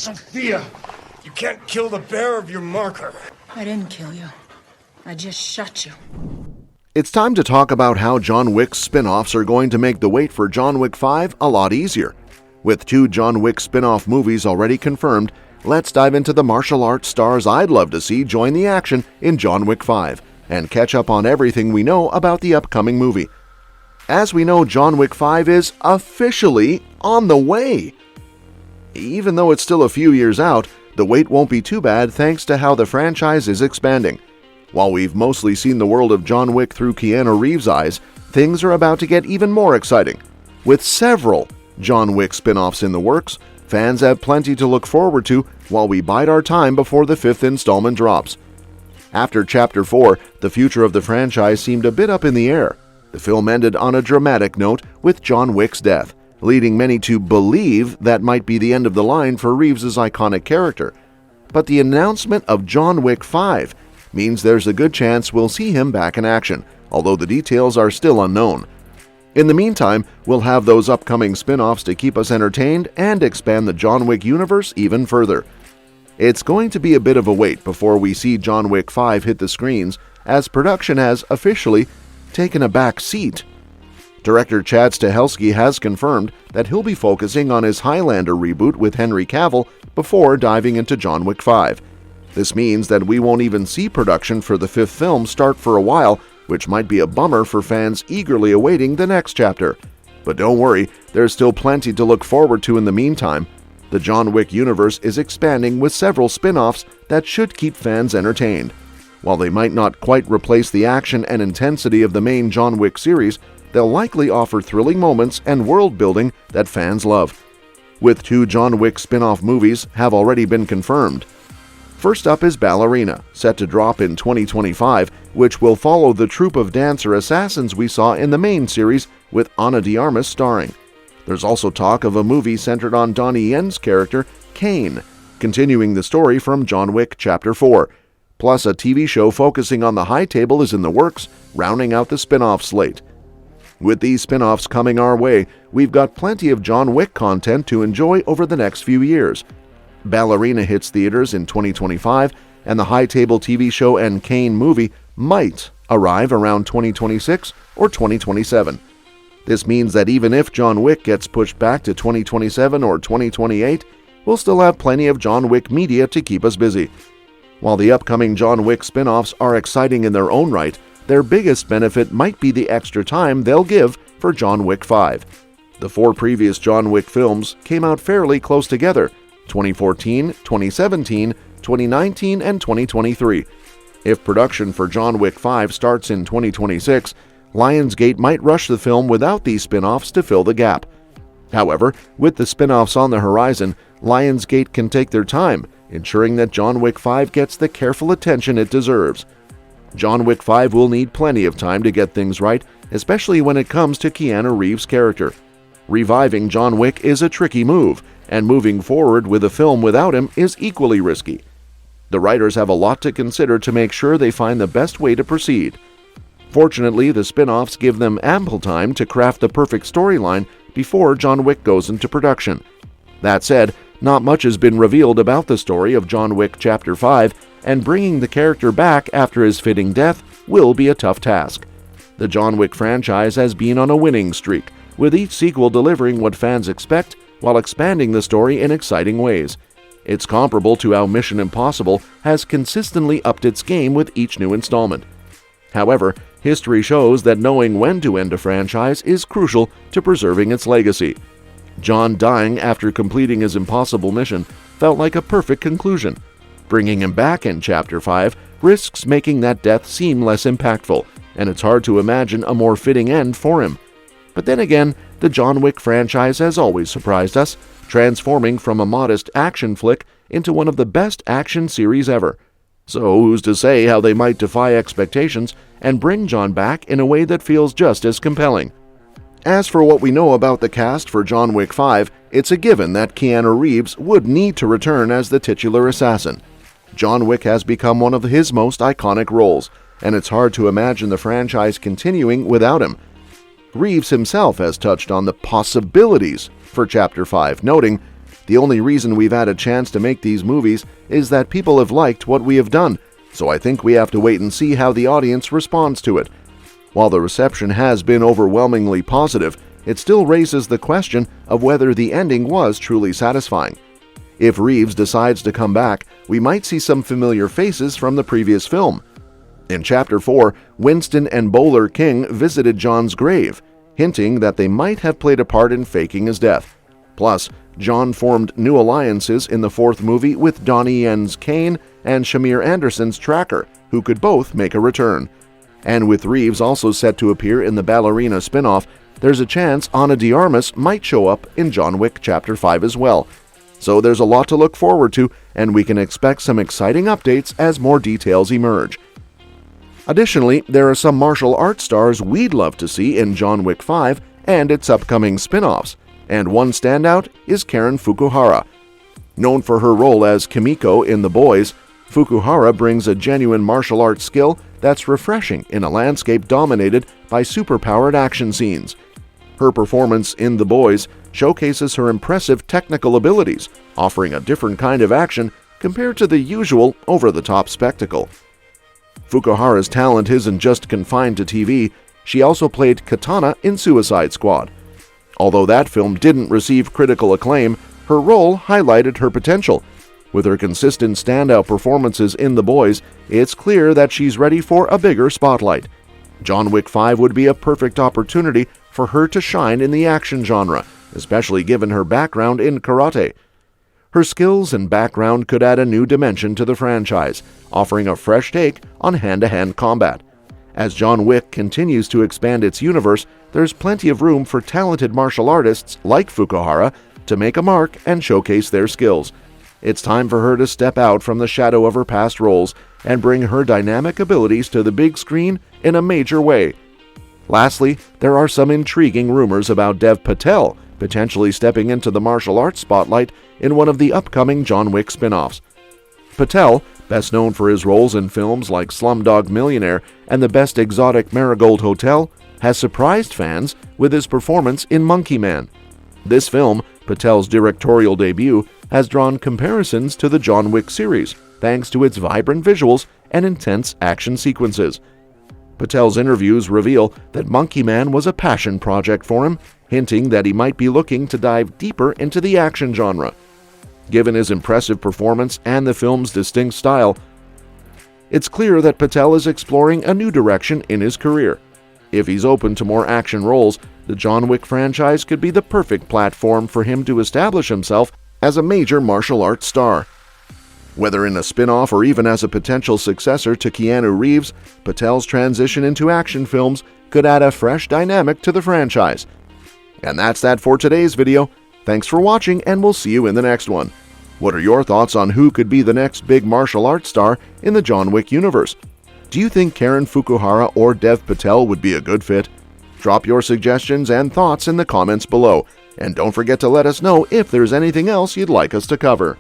Sophia, you can't kill the bearer of your marker. I didn't kill you. I just shot you. It's time to talk about how John Wick's spin-offs are going to make the wait for John Wick 5 a lot easier. With 2 John Wick spin-off movies already confirmed, let's dive into the martial arts stars I'd love to see join the action in John Wick 5 and catch up on everything we know about the upcoming movie. As we know, John Wick 5 is officially on the way. Even though it's still a few years out, the wait won't be too bad thanks to how the franchise is expanding. While we've mostly seen the world of John Wick through Keanu Reeves' eyes, things are about to get even more exciting. With several John Wick spin-offs in the works, fans have plenty to look forward to while we bide our time before the 5th installment drops. After Chapter 4, the future of the franchise seemed a bit up in the air. The film ended on a dramatic note with John Wick's death, leading many to believe that might be the end of the line for Reeves' iconic character. But the announcement of John Wick 5 means there's a good chance we'll see him back in action, although the details are still unknown. In the meantime, we'll have those upcoming spin-offs to keep us entertained and expand the John Wick universe even further. It's going to be a bit of a wait before we see John Wick 5 hit the screens, as production has officially taken a back seat. Director Chad Stahelski has confirmed that he'll be focusing on his Highlander reboot with Henry Cavill before diving into John Wick 5. This means that we won't even see production for the 5th film start for a while, which might be a bummer for fans eagerly awaiting the next chapter. But don't worry, there's still plenty to look forward to in the meantime. The John Wick universe is expanding with several spin-offs that should keep fans entertained. While they might not quite replace the action and intensity of the main John Wick series, they'll likely offer thrilling moments and world building that fans love. With 2 John Wick spin-off movies have already been confirmed. First up is Ballerina, set to drop in 2025, which will follow the troupe of dancer assassins we saw in the main series with Ana de Armas starring. There's also talk of a movie centered on Donnie Yen's character, Kane, continuing the story from John Wick Chapter 4. Plus, a TV show focusing on the High Table is in the works, rounding out the spin-off slate. With these spin-offs coming our way, we've got plenty of John Wick content to enjoy over the next few years. Ballerina hits theaters in 2025, and the High Table TV show and Kane movie might arrive around 2026 or 2027. This means that even if John Wick gets pushed back to 2027 or 2028, we'll still have plenty of John Wick media to keep us busy. While the upcoming John Wick spin-offs are exciting in their own right, their biggest benefit might be the extra time they'll give for John Wick 5. The 4 previous John Wick films came out fairly close together: 2014, 2017, 2019, and 2023. If production for John Wick 5 starts in 2026, Lionsgate might rush the film without these spin-offs to fill the gap. However, with the spin-offs on the horizon, Lionsgate can take their time, ensuring that John Wick 5 gets the careful attention it deserves. John Wick 5 will need plenty of time to get things right, especially when it comes to Keanu Reeves' character. Reviving John Wick is a tricky move, and moving forward with a film without him is equally risky. The writers have a lot to consider to make sure they find the best way to proceed. Fortunately, the spin-offs give them ample time to craft the perfect storyline before John Wick goes into production. That said, not much has been revealed about the story of John Wick Chapter 5, and bringing the character back after his fitting death will be a tough task. The John Wick franchise has been on a winning streak, with each sequel delivering what fans expect while expanding the story in exciting ways. It's comparable to how Mission Impossible has consistently upped its game with each new installment. However, history shows that knowing when to end a franchise is crucial to preserving its legacy. John dying after completing his impossible mission felt like a perfect conclusion. Bringing him back in Chapter 5 risks making that death seem less impactful, and it's hard to imagine a more fitting end for him. But then again, the John Wick franchise has always surprised us, transforming from a modest action flick into one of the best action series ever. So who's to say how they might defy expectations and bring John back in a way that feels just as compelling. As for what we know about the cast for John Wick 5, it's a given that Keanu Reeves would need to return as the titular assassin. John Wick has become one of his most iconic roles, and it's hard to imagine the franchise continuing without him. Reeves himself has touched on the possibilities for Chapter 5, noting, The only reason we've had a chance to make these movies is that people have liked what we have done, so I think we have to wait and see how the audience responds to it. While the reception has been overwhelmingly positive, it still raises the question of whether the ending was truly satisfying. If Reeves decides to come back, we might see some familiar faces from the previous film. In Chapter 4, Winston and Bowler King visited John's grave, hinting that they might have played a part in faking his death. Plus, John formed new alliances in the fourth movie with Donnie Yen's Kane and Shamir Anderson's Tracker, who could both make a return. And with Reeves also set to appear in the Ballerina spin-off, there's a chance Ana de Armas might show up in John Wick Chapter 5 as well. So there's a lot to look forward to, and we can expect some exciting updates as more details emerge. Additionally, there are some martial arts stars we'd love to see in John Wick 5 and its upcoming spin-offs, and one standout is Karen Fukuhara. Known for her role as Kimiko in The Boys, Fukuhara brings a genuine martial arts skill that's refreshing in a landscape dominated by superpowered action scenes. Her performance in The Boys showcases her impressive technical abilities, offering a different kind of action compared to the usual over-the-top spectacle. Fukuhara's talent isn't just confined to TV, she also played Katana in Suicide Squad. Although that film didn't receive critical acclaim, her role highlighted her potential. With her consistent standout performances in The Boys, it's clear that she's ready for a bigger spotlight. John Wick 5 would be a perfect opportunity for her to shine in the action genre, especially given her background in karate. Her skills and background could add a new dimension to the franchise, offering a fresh take on hand-to-hand combat. As John Wick continues to expand its universe, there's plenty of room for talented martial artists like Fukuhara to make a mark and showcase their skills. It's time for her to step out from the shadow of her past roles and bring her dynamic abilities to the big screen in a major way. Lastly, there are some intriguing rumors about Dev Patel potentially stepping into the martial arts spotlight in one of the upcoming John Wick spin-offs. Patel, best known for his roles in films like Slumdog Millionaire and The Best Exotic Marigold Hotel, has surprised fans with his performance in Monkey Man. This film, Patel's directorial debut, has drawn comparisons to the John Wick series, thanks to its vibrant visuals and intense action sequences. Patel's interviews reveal that Monkey Man was a passion project for him, hinting that he might be looking to dive deeper into the action genre. Given his impressive performance and the film's distinct style, it's clear that Patel is exploring a new direction in his career. If he's open to more action roles, the John Wick franchise could be the perfect platform for him to establish himself as a major martial arts star. Whether in a spin-off or even as a potential successor to Keanu Reeves, Patel's transition into action films could add a fresh dynamic to the franchise. And that's that for today's video. Thanks for watching, and we'll see you in the next one. What are your thoughts on who could be the next big martial arts star in the John Wick universe? Do you think Karen Fukuhara or Dev Patel would be a good fit? Drop your suggestions and thoughts in the comments below, and don't forget to let us know if there's anything else you'd like us to cover.